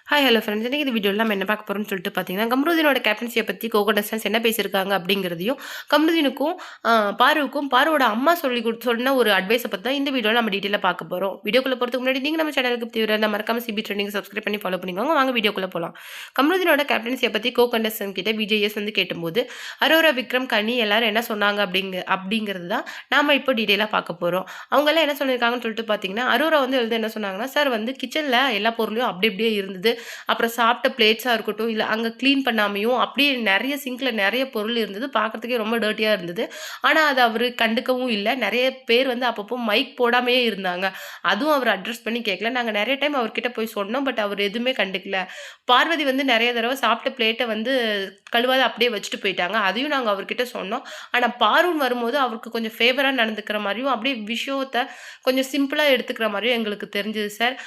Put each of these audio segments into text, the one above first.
Hello friends. இன்னைக்கு இந்த வீடியோவில் நம்ம என்ன பார்க்க போகிறோம்னு சொல்லிட்டு பார்த்தீங்கன்னா, கம்ருதீனோட கேப்டன்சியை பற்றி கோகோடஸ்டன்ஸ் என்ன பேசியிருக்காங்க அப்படிங்கிறதையும், கம்ருதீனுக்கும் பாருவுக்கும் பாருவோட அம்மா சொன்ன ஒரு அட்வைஸை பற்றி தான் இந்த வீடியோவில் நம்ம டீட்டெயிலாக பார்க்க போகிறோம். வீடியோக்குள்ளே போகிறதுக்கு முன்னாடி நீங்கள் நம்ம சேனலுக்கு தீவிர மறக்காம சிபி ட்ரெண்டிங் சப்ஸ்கிரைப் பண்ணி ஃபாலோ பண்ணிக்கோங்க. வாங்க வீடியோக்குள்ளே போகலாம். கம்ருதீனோட கேப்டன்சியை பற்றி கோகோடஸ்டன்ஸ் கிட்ட விஜய்எஸ் வந்து கேட்டும்போது, அரோரா, விக்ரம், கனி எல்லாரும் என்ன சொன்னாங்க அப்படிங்கிறது தான் நாம் இப்போ டீட்டெயிலாக பார்க்க போகிறோம். அவங்கெல்லாம் என்ன சொல்லியிருக்காங்கன்னு சொல்லிட்டு பார்த்தீங்கன்னா, அரோரா வந்து என்ன சொன்னாங்கன்னா, சார் வந்து கிச்சனில் எல்லா பொருளையும் அப்படி அப்படியே இருந்தது. அப்புறம் சாப்பிட்ட பிளேட்ஸாக இருக்கட்டும், இல்லை அங்கே க்ளீன் பண்ணாமையும் அப்படியே நிறைய சிங்கில் நிறைய பொருள் இருந்தது. பார்க்குறதுக்கே ரொம்ப டர்ட்டியாக இருந்தது. ஆனால் அதை அவர் கண்டுக்கவும் இல்லை. நிறைய பேர் வந்து அப்பப்போ மைக் போடாமையே இருந்தாங்க. அதுவும் அவர் அட்ரஸ் பண்ணி கேட்கல. நாங்கள் நிறைய டைம் அவர்கிட்ட போய் சொன்னோம். பட் அவர் எதுவுமே கண்டுக்கல. பார்வதி வந்து நிறைய தடவை சாப்பிட்ட பிளேட்டை வந்து கழுவாத அப்படியே வச்சுட்டு போயிட்டாங்க. அதையும் நாங்கள் அவர்கிட்ட சொன்னோம். ஆனால் பார்வன் வரும்போது அவருக்கு கொஞ்சம் ஃபேவராக நடந்துக்கிற மாதிரியும் அப்படியே விஷயத்தை கொஞ்சம் சிம்பிளாக எடுத்துக்கிற மாதிரியும் எங்களுக்கு தெரிஞ்சது சார்.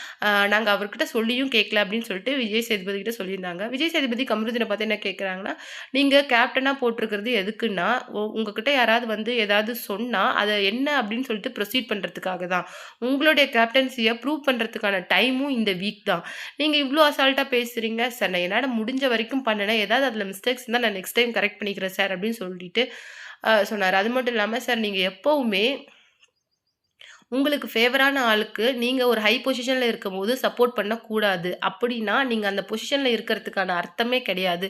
நாங்கள் அவர்கிட்ட சொல்லியும் கேட்கல அப்படின்னு சொல்லிட்டு விஜய் சேதுபதி கிட்ட சொல்லியிருந்தாங்க. விஜய் சேதுபதி கமருதீனை பார்த்து என்ன கேட்குறாங்கன்னா, நீங்கள் கேப்டனாக போட்டிருக்கிறது எதுக்குன்னா, உங்ககிட்ட யாராவது வந்து ஏதாவது சொன்னால் அதை என்ன அப்படின்னு சொல்லிட்டு ப்ரொசீட் பண்ணுறதுக்காக தான். உங்களுடைய கேப்டன்சியை ப்ரூவ் பண்ணுறதுக்கான டைமும் இந்த வீக் தான். நீங்கள் இவ்வளோ அசால்ட்டாக பேசுகிறீங்க சார். நான் என்னால் முடிஞ்ச வரைக்கும் பண்ணினேன். ஏதாவது அதில் மிஸ்டேக்ஸ் இருந்தால் நான் நெக்ஸ்ட் டைம் கரெக்ட் பண்ணிக்கிறேன் சார் அப்படின்னு சொல்லிட்டு சொன்னார். அது மட்டும் இல்லாமல் சார், நீங்கள் எப்போவுமே உங்களுக்கு ஃபேவரான ஆளுக்கு நீங்க ஒரு ஹை பொசிஷன்ல இருக்கும்போது சப்போர்ட் பண்ணக்கூடாது. அப்படின்னா, நீங்க அந்த பொசிஷன்ல இருக்கிறதுக்கான அர்த்தமே கிடையாது.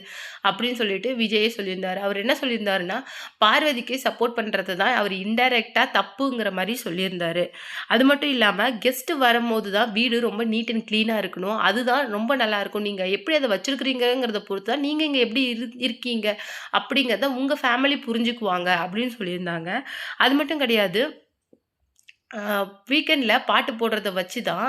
அப்படின்னு சொல்லிட்டு விஜயே சொல்லியிருந்தாரு. அவர் என்ன சொல்லியிருந்தாருன்னா, பார்வதிக்கு சப்போர்ட் பண்றது தான் அவர் இன்டைரக்ட்டா தப்புங்கிற மாரி சொல்லியிருந்தாரு. அது மட்டும் இல்லாம கெஸ்ட் வரும்போது தான் வீடு ரொம்ப நீட் அண்ட் கிளீனா இருக்கணும். அதுதான் ரொம்ப நல்லாயிருக்கும். நீங்க எப்படி அத வச்சிருக்கிறீங்கங்கிறத பொறுத்து தான் நீங்க இங்க எப்படி இருக்கீங்க அப்படிங்கிறத உங்க ஃபேமிலி புரிஞ்சுக்குவாங்க அப்படின்னு சொல்லியிருந்தாங்க. அது மட்டும் கிடையாது. வீக்கெண்ட்ல பாட்டு போடுறத வச்சு தான்,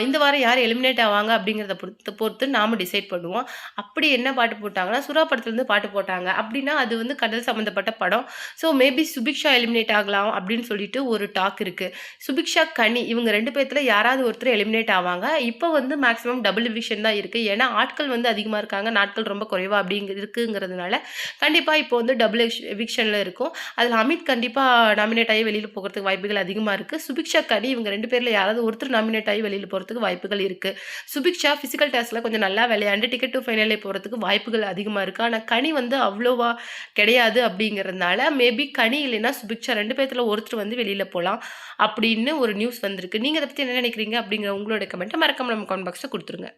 இந்த வாரம் யார் எலிமினேட் ஆவாங்க அப்படிங்கிறத பொறுத்து நாம டிசைட் பண்ணுவோம். அப்படி என்ன பாட்டு போட்டாங்கன்னா, சுறா படத்துலேருந்து பாட்டு போட்டாங்க. அப்படின்னா அது வந்து கடல் சம்மந்தப்பட்ட படம். ஸோ மேபி சுபிக்ஷா எலிமினேட் ஆகலாம் அப்படின்னு சொல்லிட்டு ஒரு டாக் இருக்கு. சுபிக்ஷா, கனி இவங்க 2 பேத்துல யாராவது ஒருத்தர் எலிமினேட் ஆவாங்க. இப்போ வந்து மேக்ஸிமம் டபுள் எவிக்ஷன் தான் இருக்கு. ஏன்னா ஆட்கள் வந்து அதிகமா இருக்காங்க. நாட்கள் ரொம்ப குறைவா இருக்குங்கிறதுனால, கண்டிப்பா இப்போ வந்து டபுள் எவிக்ஷன்ல இருக்கும். அதில அமித் கண்டிப்பா நாமினேட் ஆகி வெளியில போகறதுக்கு வாய்ப்புகள் அதிகமா இருக்கு. சுபிக்ஷா, கனி இவங்க 2 பேர்ல யாராவது ஒருத்தர் நாமினேட் ஆகி வெளியில போறதுக்கு வாய்ப்புகள் இருக்கு. சுபிக்ஷா பிசிக்கல் டாஸ்க்ல கொஞ்சம் நல்லா விளையாண்டு டிக்கெட் டூ ஃபைனலே போறதுக்கு வாய்ப்புகள் அதிகமா இருக்கு. ஆனா கனி வந்து அவ்வளோவா கிடையாது அப்படிங்கிறதுனால மேபி கனி இல்லைன்னா சுபிக்ஷா 2 பேத்துல ஒருத்தர் வந்து வெளியில போலாம் அப்படின்னு ஒரு நியூஸ் வந்திருக்கு. நீங்க இத பத்தி என்ன நினைக்கிறீங்க அப்படிங்கிற உங்களோட கமெண்ட்ட மறக்காம நம்ம கமெண்ட் பாக்ஸ்ல குடுத்துருங்க.